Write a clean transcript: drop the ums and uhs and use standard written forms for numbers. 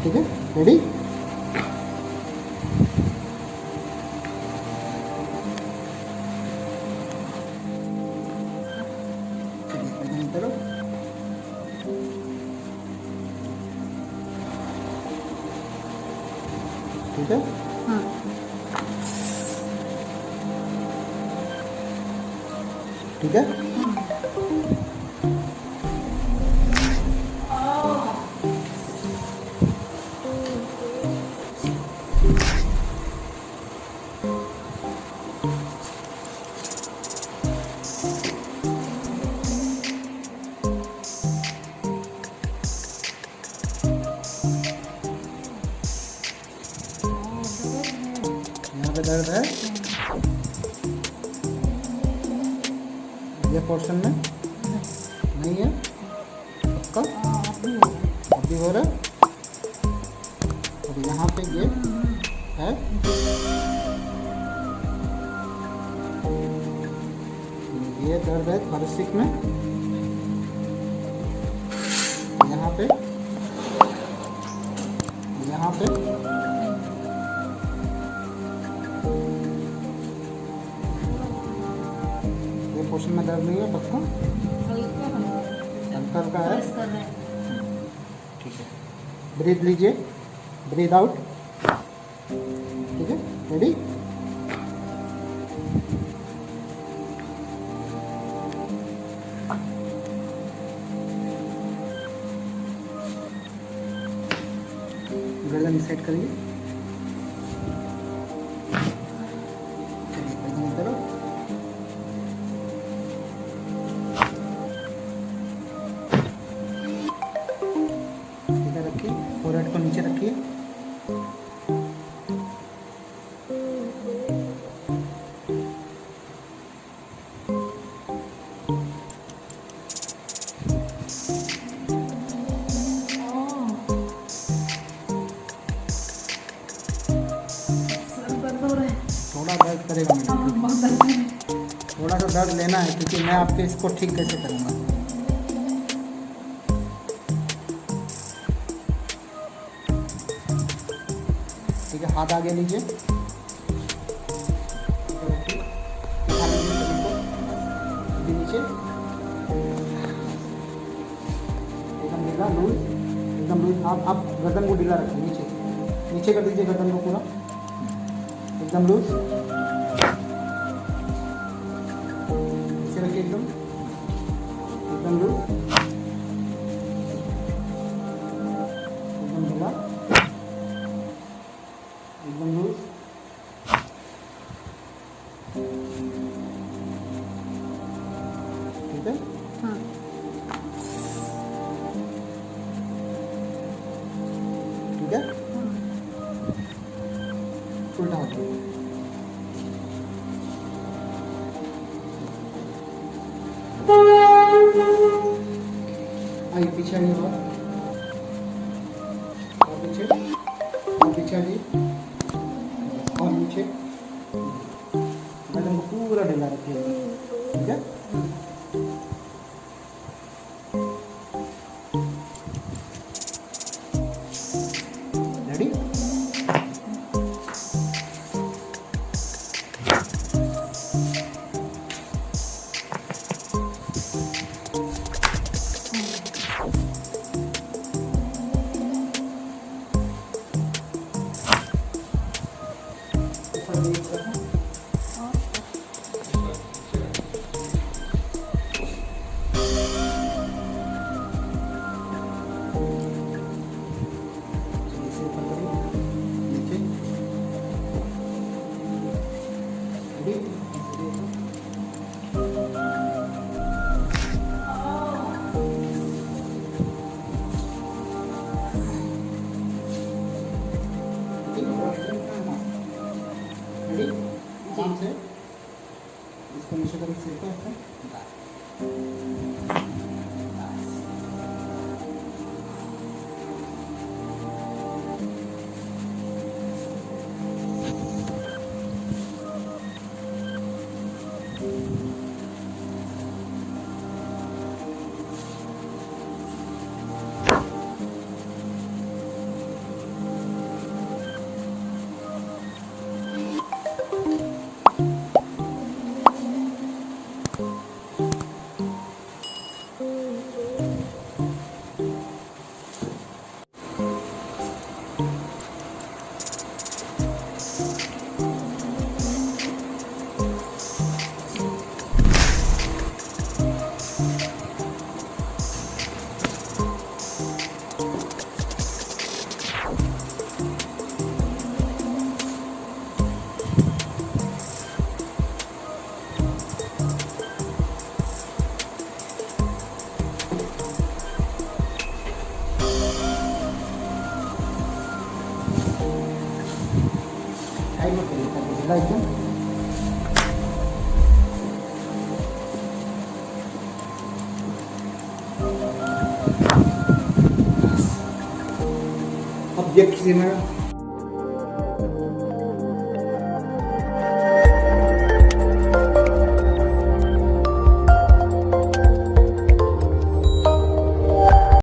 ठीक है, रेडी। करो। ठीक है, हाँ। ठीक है। यहाँ पे दर्द है ये पोर्शन में नहीं है पक्का। अब भी हो रहा है। और यहाँ पे ये है। ये दर्द है थोरेसिक में। यहाँ पे ये पोर्शन में दर्द नहीं है पक्का। हल्का है। ठीक है, ब्रीथ लीजिए, ब्रीथ आउट। ठीक है, रेडी। गर्दन सेट करिए। चलिए गर्दन करो। इधर रखिए, फोरहेड को नीचे रखिए। थोड़ा दर्द करेगा मैडम, थोड़ा सा दर्द लेना है क्योंकि मैं आपके इसको ठीक कैसे करूँगा। ठीक है, हाथ आगे लीजिए। नीचे एकदम ढीला लूज, एकदम लूज। आप गर्दन को ढीला रखिए, नीचे कर दीजिए गर्दन को पूरा एकदम लूज। नीचे रखिए एकदम लूज, एकदम ढीला, एकदम लूज। ठीक है, हाँ। ठीक है। उल्टा हो जाए। आइए पीछे आइए, और पीछे, और पीछे आइए, और नीचे। मैडम को पूरा ढीला रखिए। ठीक है, रेडी। आराम से इसको नीचे तरफ सेको ऐसे। Ay mo kita sila ito. Object sih mah.